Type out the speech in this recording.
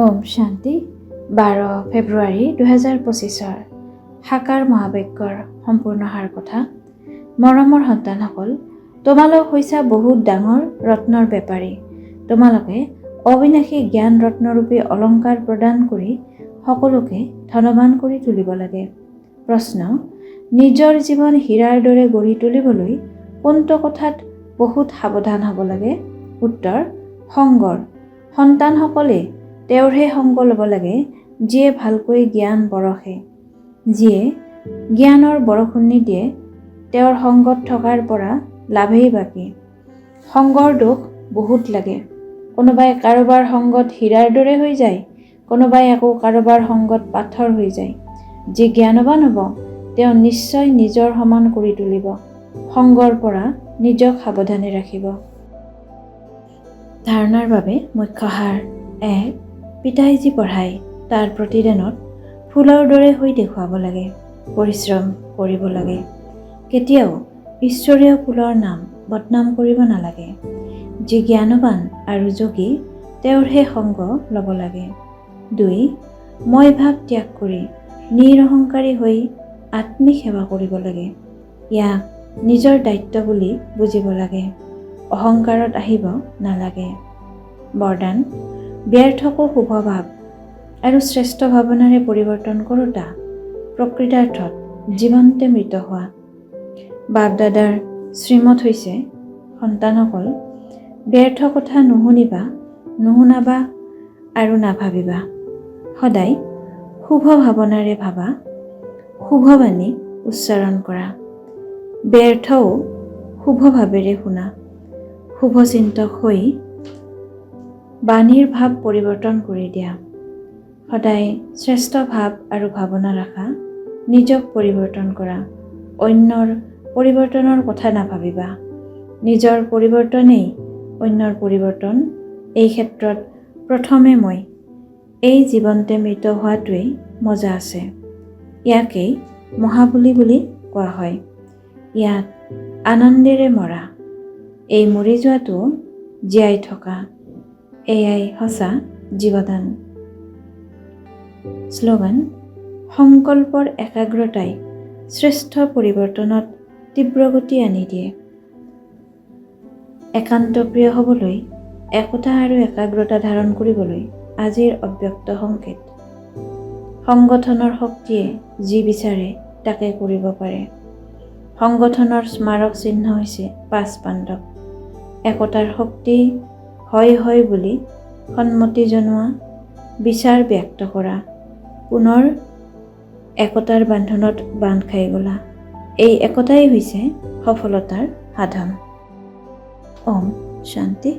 ওম শান্তি 12 ফেব্ৰুৱাৰী 2025 সাকাৰ মহাবাক্যৰ সম্পূৰ্ণ সাৰ কথা। মৰমৰ সন্তানসকল, তোমালোক হৈছা বহুত ডাঙৰ ৰত্নৰ বেপাৰী। তোমালোকে অবিনাশী জ্ঞান ৰত্নৰূপী অলংকাৰ প্ৰদান কৰি সকলোকে ধনৱান কৰি তুলিব লাগে। প্ৰশ্ন: নিজৰ জীৱন হীৰাৰ দৰে গঢ়ি তুলিবলৈ কোনটো কথাত বহুত সাৱধান হ'ব লাগে? উত্তৰ: সংগৰ। সন্তানসকলে তেওঁৰহে সংগ ল'ব লাগে যিয়ে ভালকৈ জ্ঞান বৰষে। যিয়ে জ্ঞানৰ বৰষুণ নিদিয়ে তেওঁৰ সংগত থকাৰ পৰা লাভেই বাকী। সংগৰ দোষ বহুত লাগে। কোনোবাই কাৰোবাৰ সংগত হীৰাৰ দৰে হৈ যায়, কোনোবাই আকৌ কাৰোবাৰ সংগত পাথৰ হৈ যায়। যি জ্ঞানৱান হ'ব তেওঁ নিশ্চয় নিজৰ সমান কৰি তুলিব। সংগৰ পৰা নিজক সাৱধানে ৰাখিব। ধাৰণাৰ বাবে মুখ্য সাৰ: 1. পিতাই যি পঢ়ায় তাৰ প্ৰতিদানত ফুলৰ দৰে হৈ দেখুৱাব লাগে। পৰিশ্ৰম কৰিব লাগে। কেতিয়াও ঈশ্বৰীয় ফুলৰ নাম বদনাম কৰিব নালাগে। যি জ্ঞানৱান আৰু যোগী তেওঁৰহে সংগ ল'ব লাগে। 2. মই ভাৱ ত্যাগ কৰি নিৰহংকাৰী হৈ আত্মিক সেৱা কৰিব লাগে। ইয়াক নিজৰ দায়িত্ব বুলি বুজিব লাগে। অহংকাৰত আহিব নালাগে। বৰদান: ব্যৰ্থকো শুভ ভাৱ আৰু শ্ৰেষ্ঠ ভাৱনাৰে পৰিৱৰ্তন কৰোঁতা প্ৰকৃতাৰ্থত জীৱন্তে মৃত হোৱা। বাপ দাদাৰ শ্ৰীমত হৈছে, সন্তানসকল, ব্যৰ্থ কথা নুশুনাবা আৰু নাভাবিবা। সদায় শুভ ভাৱনাৰে ভাবা, শুভবাণী উচ্চাৰণ কৰা। ব্যৰ্থও শুভ ভাৱেৰে শুনা। শুভচিন্তক হৈ বাণীৰ ভাৱ পৰিৱৰ্তন কৰি দিয়া। সদায় শ্ৰেষ্ঠ ভাৱ আৰু ভাৱনা ৰাখা। নিজক পৰিৱৰ্তন কৰা। অন্যৰ পৰিৱৰ্তনৰ কথা নাভাবিবা। নিজৰ পৰিৱৰ্তনেই অন্যৰ পৰিৱৰ্তন। এই ক্ষেত্ৰত প্ৰথমে মই। এই জীৱন্তে মৃত হোৱাটোৱেই মজা আছে। ইয়াকেই মহাবলী বুলি কোৱা হয়। ইয়াত আনন্দেৰে মৰা। এই মৰি যোৱাটো জীয়াই থকা। এয়াই সঁচা জীৱদান। শ্লোগান: সংকল্পৰ একাগ্ৰতাই শ্ৰেষ্ঠ পৰিৱৰ্তনত তীব্ৰগতি আনি দিয়ে। একান্ত প্ৰিয় হ'বলৈ, একতা আৰু একাগ্ৰতা ধাৰণ কৰিবলৈ আজিৰ অব্যক্ত সংকেত। সংগঠনৰ শক্তিয়ে যি বিচাৰে তাকে কৰিব পাৰে। সংগঠনৰ স্মাৰক চিহ্ন হৈছে 5 পাণ্ডৱ। একতাৰ শক্তি হয় বুলি সন্মতি জনোৱা, বিচাৰ ব্যক্ত কৰা, পুনৰ একতাৰ বান্ধনত বান্ধ খাই গলা। এই একতাই হৈছে সফলতাৰ সাধন। ওম শান্তি।